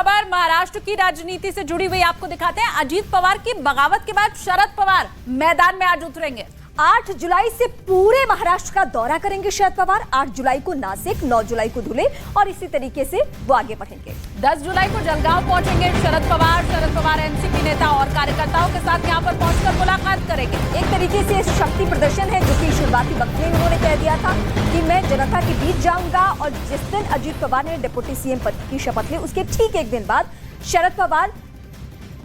खबर महाराष्ट्र की राजनीति से जुड़ी हुई आपको दिखाते हैं। अजीत पवार की बगावत के बाद शरद पवार मैदान में आज उतरेंगे। 8 जुलाई से पूरे महाराष्ट्र का दौरा करेंगे शरद पवार। 8 जुलाई को नासिक, 9 जुलाई को धुले और इसी तरीके से वो आगे बढ़ेंगे। 10 जुलाई को जलगांव पहुंचेंगे शरद पवार एनसीपी नेता और कार्यकर्ताओं के साथ यहां पर पहुंचकर मुलाकात करेंगे। एक तरीके से शक्ति प्रदर्शन है, जो कि शुरुआती वक्त में उन्होंने कह दिया था कि मैं जनता के बीच जाऊंगा। और जिस दिन अजीत पवार ने डिप्टी सीएम पद की शपथ ली, उसके ठीक एक दिन बाद शरद पवार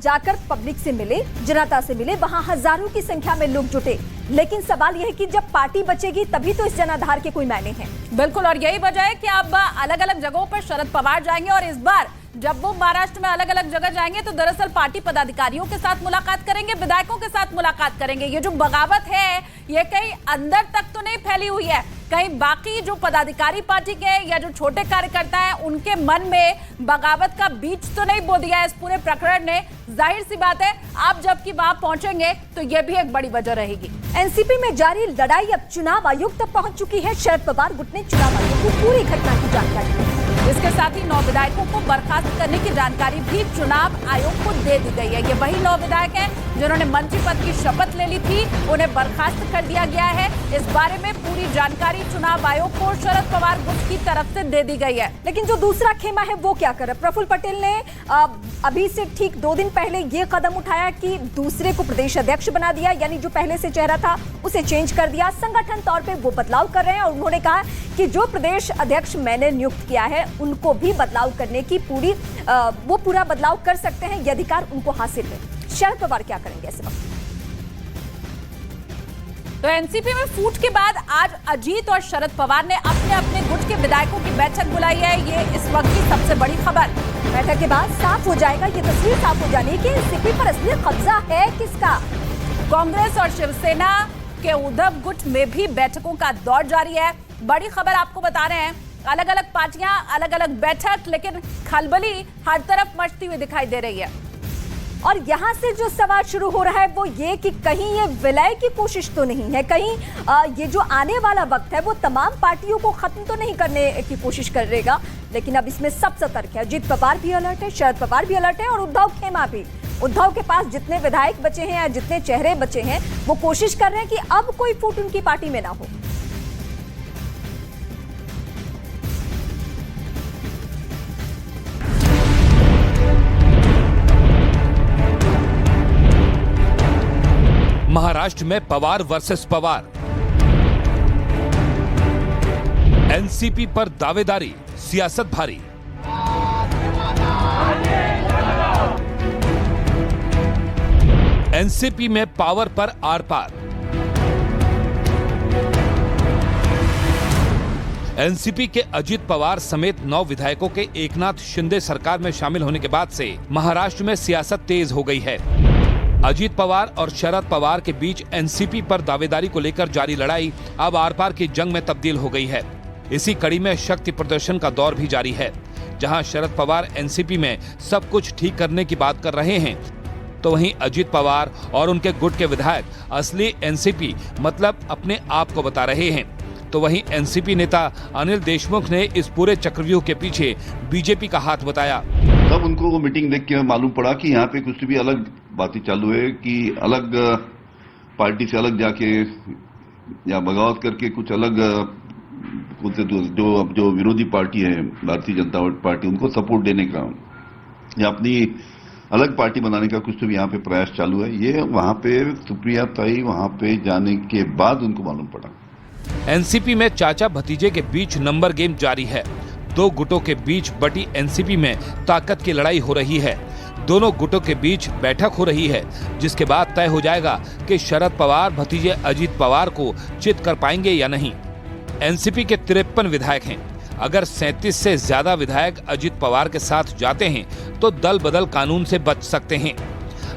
जाकर पब्लिक से मिले, जनता से मिले। वहां हजारों की संख्या में लोग जुटे। लेकिन सवाल यह है कि जब पार्टी बचेगी तभी तो इस जनाधार के कोई मायने हैं। बिल्कुल, और यही वजह है कि अब अलग अलग जगहों पर शरद पवार जाएंगे। और इस बार जब वो महाराष्ट्र में अलग अलग जगह जाएंगे तो दरअसल पार्टी पदाधिकारियों के साथ मुलाकात करेंगे, विधायकों के साथ मुलाकात करेंगे। ये जो बगावत है ये कहीं अंदर तक तो नहीं फैली हुई है, कहीं बाकी जो पदाधिकारी पार्टी के या जो छोटे कार्यकर्ता हैं उनके मन में बगावत का बीज तो नहीं बो दिया है इस पूरे प्रकरण ने। जाहिर सी बात है, आप जबकि वहां पहुंचेंगे तो ये भी एक बड़ी वजह रहेगी। एनसीपी में जारी लड़ाई अब चुनाव आयोग तक पहुंच चुकी है। शरद पवार गुट ने चुनाव आयोग को पूरी घटना की जानकारी दी। इसके साथ ही 9 विधायकों को बर्खास्त करने की जानकारी भी चुनाव आयोग को दे दी गई है। ये वही 9 विधायक हैं जिन्होंने मंत्री पद की शपथ ले ली थी, उन्हें बर्खास्त कर दिया गया है। इस बारे में पूरी जानकारी चुनाव आयोग को शरद पवार गुट की तरफ से दे दी गई है। लेकिन जो दूसरा खेमा है वो क्या करे? प्रफुल्ल पटेल ने अभी से ठीक 2 दिन पहले ये कदम उठाया कि दूसरे को प्रदेश अध्यक्ष बना दिया, यानी जो पहले से चेहरा था उसे चेंज कर दिया। संगठन तौर पे वो बदलाव कर रहे हैं और उन्होंने कहा कि जो प्रदेश अध्यक्ष मैंने नियुक्त किया है उनको भी बदलाव करने की वो पूरा बदलाव कर सकते हैं, ये अधिकार उनको हासिल है। शरद पवार क्या करेंगे ऐसे वक्त? तो एनसीपी में फूट के बाद आज अजीत और शरद पवार ने अपने अपने गुट के विधायकों की बैठक बुलाई है। ये इस वक्त की सबसे बड़ी खबर। बैठक के बाद साफ हो जाएगा, ये तस्वीर साफ हो जानी कि एनसीपी पर असली कब्जा है किसका। कांग्रेस और शिवसेना के उद्धव गुट में भी बैठकों का दौर जारी है। बड़ी खबर आपको बता रहे हैं, अलग अलग पार्टियां, अलग अलग बैठक, लेकिन खलबली हर तरफ मचती हुई दिखाई दे रही है। और यहां से जो सवाल शुरू हो रहा है वो ये कि कहीं ये विलय की कोशिश तो नहीं है, कहीं ये जो आने वाला वक्त है वो तमाम पार्टियों को खत्म तो नहीं करने की कोशिश करेगा। लेकिन अब इसमें सब सतर्क है। अजीत पवार भी अलर्ट है, शरद पवार भी अलर्ट है और उद्धव खेमा भी। उद्धव के पास जितने विधायक बचे हैं या जितने चेहरे बचे हैं वो कोशिश कर रहे हैं कि अब कोई फूट उनकी पार्टी में ना हो। महाराष्ट्र में पवार वर्सेस पवार। एनसीपी पर दावेदारी, सियासत भारी। एनसीपी में पावर पर आर पार। एनसीपी के अजीत पवार समेत 9 विधायकों के एकनाथ शिंदे सरकार में शामिल होने के बाद से महाराष्ट्र में सियासत तेज हो गई है। अजीत पवार और शरद पवार के बीच एनसीपी पर दावेदारी को लेकर जारी लड़ाई अब आर पार की जंग में तब्दील हो गई है। इसी कड़ी में शक्ति प्रदर्शन का दौर भी जारी है। जहां शरद पवार एनसीपी में सब कुछ ठीक करने की बात कर रहे हैं, तो वहीं अजीत पवार और उनके गुट के विधायक असली एनसीपी मतलब अपने आप को बता रहे हैं। तो वहीं एनसीपी नेता अनिल देशमुख ने इस पूरे चक्रव्यूह के पीछे बीजेपी का हाथ बताया। तब उनको वो मीटिंग देख के मालूम पड़ा कि यहाँ पे कुछ भी अलग बातें चालू है, कि अलग पार्टी से अलग जाके या बगावत करके कुछ अलग जो विरोधी पार्टी है भारतीय जनता पार्टी, उनको सपोर्ट देने का या अपनी अलग पार्टी बनाने का कुछ तो भी यहाँ पे प्रयास चालू है। ये वहां पे सुप्रिया ताई वहां पे जाने के बाद उनको मालूम पड़ा। एनसीपी में चाचा भतीजे के बीच नंबर गेम जारी है। 2 गुटों के बीच बटी एनसीपी में ताकत की लड़ाई हो रही है। दोनों गुटों के बीच बैठक हो रही है, जिसके बाद तय हो जाएगा कि शरद पवार भतीजे अजीत पवार को चित कर पाएंगे या नहीं। एनसीपी के 53 विधायक हैं। अगर 37 से ज्यादा विधायक अजीत पवार के साथ जाते हैं तो दल बदल कानून से बच सकते हैं।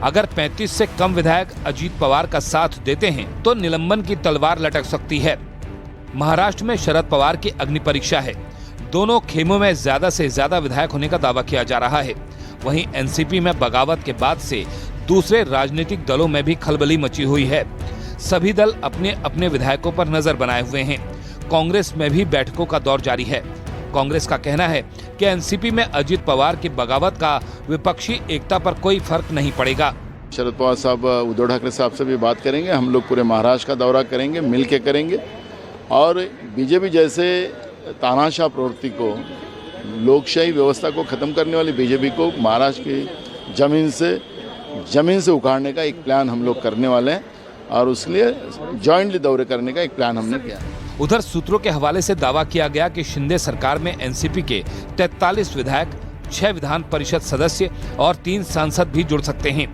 अगर 35 से कम विधायक अजीत पवार का साथ देते हैं तो निलंबन की तलवार लटक सकती है। महाराष्ट्र में शरद पवार की अग्नि परीक्षा है। दोनों खेमों में ज्यादा से ज्यादा विधायक होने का दावा किया जा रहा है। वहीं एनसीपी में बगावत के बाद से दूसरे राजनीतिक दलों में भी खलबली मची हुई है। सभी दल अपने अपने विधायकों पर नजर बनाए हुए हैं। कांग्रेस में भी बैठकों का दौर जारी है। कांग्रेस का कहना है कि एनसीपी में अजित पवार की बगावत का विपक्षी एकता पर कोई फर्क नहीं पड़ेगा। शरद पवार साहब उद्धव ठाकरे साहब से भी बात करेंगे, हम लोग पूरे महाराष्ट्र का दौरा करेंगे, मिल के करेंगे और बीजेपी जैसे तानाशाह प्रवृत्ति को, लोकशाही व्यवस्था को ख़त्म करने वाली बीजेपी को महाराष्ट्र की ज़मीन से उखाड़ने का एक प्लान हम लोग करने वाले हैं और उसके लिए जॉइंटली दौरे करने का एक प्लान हमने किया। उधर सूत्रों के हवाले से दावा किया गया कि शिंदे सरकार में एनसीपी के 43 विधायक, 6 विधान परिषद सदस्य और 3 सांसद भी जुड़ सकते हैं।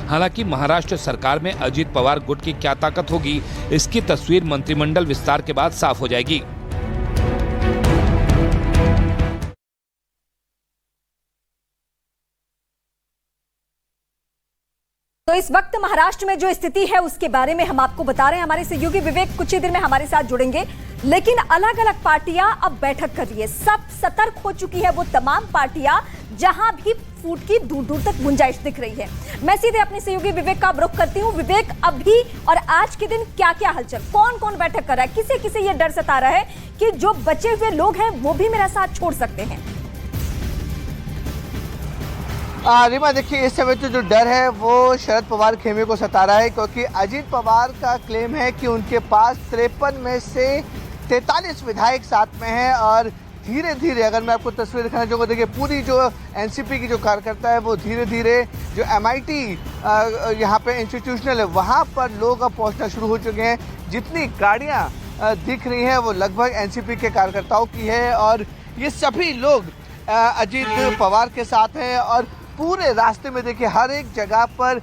हालांकि महाराष्ट्र सरकार में अजित पवार गुट की क्या ताकत होगी, इसकी तस्वीर मंत्रिमंडल विस्तार के बाद साफ हो जाएगी। तो इस वक्त महाराष्ट्र में जो स्थिति है उसके बारे में हम आपको बता रहे हैं। हमारे सहयोगी विवेक कुछ ही देर में हमारे साथ जुड़ेंगे, लेकिन अलग अलग पार्टियां अब बैठक कर रही है। सब सतर्क हो चुकी है वो तमाम पार्टियां जहां भी फूट की दूर दूर तक गुंजाइश दिख रही है। मैं सीधे अपने सहयोगी विवेक का रुख करती हूँ। विवेक, अभी और आज के दिन क्या क्या हलचल, कौन कौन बैठक कर रहा है, किसे किसे ये डर सता रहा है कि जो बचे हुए लोग हैं वो भी मेरा साथ छोड़ सकते हैं? रीमा, देखिए इस समय तो जो डर है वो शरद पवार खेमे को सता रहा है, क्योंकि अजित पवार का क्लेम है कि उनके पास 53 में से 43 विधायक साथ में हैं और धीरे धीरे, अगर मैं आपको तस्वीर दिखाना चाहूँगा, देखिए पूरी जो एनसीपी की जो कार्यकर्ता है वो धीरे धीरे जो एमआईटी यहाँ पे इंस्टीट्यूशनल है वहाँ पर लोग अब पहुँचना शुरू हो चुके हैं। जितनी गाड़ियाँ दिख रही हैं वो लगभग एनसीपी के कार्यकर्ताओं की है और ये सभी लोग अजित पवार के साथ हैं और पूरे रास्ते में देखिए हर एक जगह पर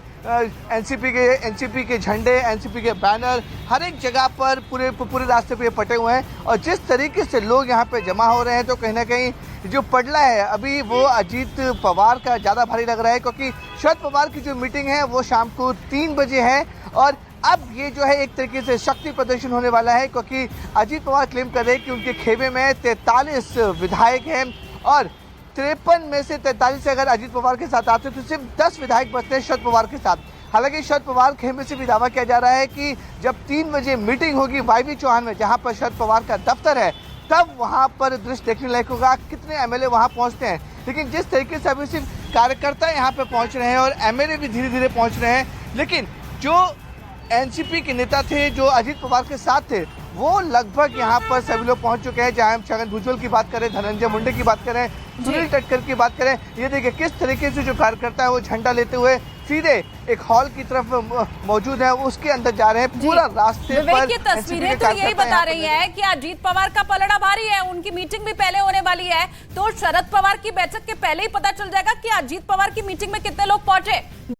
एनसीपी के झंडे, एनसीपी के बैनर हर एक जगह पर पूरे रास्ते पे पटे हुए हैं और जिस तरीके से लोग यहाँ पे जमा हो रहे हैं तो कहीं ना कहीं जो पडला है अभी वो अजित पवार का ज़्यादा भारी लग रहा है, क्योंकि शरद पवार की जो मीटिंग है वो शाम को 3 बजे है और अब ये जो है एक तरीके से शक्ति प्रदर्शन होने वाला है, क्योंकि अजित पवार क्लेम कर रहे हैं कि उनके खेमे में 43 विधायक हैं और 53 में से 43 से अगर अजित पवार के साथ आते तो सिर्फ 10 विधायक बचते हैं शरद पवार के साथ। हालांकि शरद पवार खेमे से भी दावा किया जा रहा है कि जब 3 बजे मीटिंग होगी वाईवी चौहान में, जहां पर शरद पवार का दफ्तर है, तब वहां पर दृश्य देखने लायक होगा कितने एमएलए वहां पहुंचते हैं। लेकिन जिस तरीके से अभी सिर्फ कार्यकर्ता यहाँ पे पहुंच रहे हैं और एमएलए भी धीरे धीरे पहुंच रहे हैं, लेकिन जो एनसीपी के नेता थे जो अजित पवार के साथ थे वो लगभग यहाँ पर सभी लोग पहुंच चुके हैं। चाहे हम छगन भुजबल की बात करें, धनंजय मुंडे की बात करें, सुनील तटकर की बात करें, ये देखिए किस तरीके से जो कार्यकर्ता है वो झंडा लेते हुए सीधे एक हॉल की तरफ मौजूद है, उसके अंदर जा रहे हैं। पूरा रास्ते पर ये तस्वीरें तो यही बता रही है कि अजीत पवार का पलड़ा भारी है, उनकी मीटिंग भी पहले होने वाली है, तो शरद पवार की बैठक के पहले ही पता चल जाएगा कि अजीत पवार की मीटिंग में कितने लोग पहुंचे।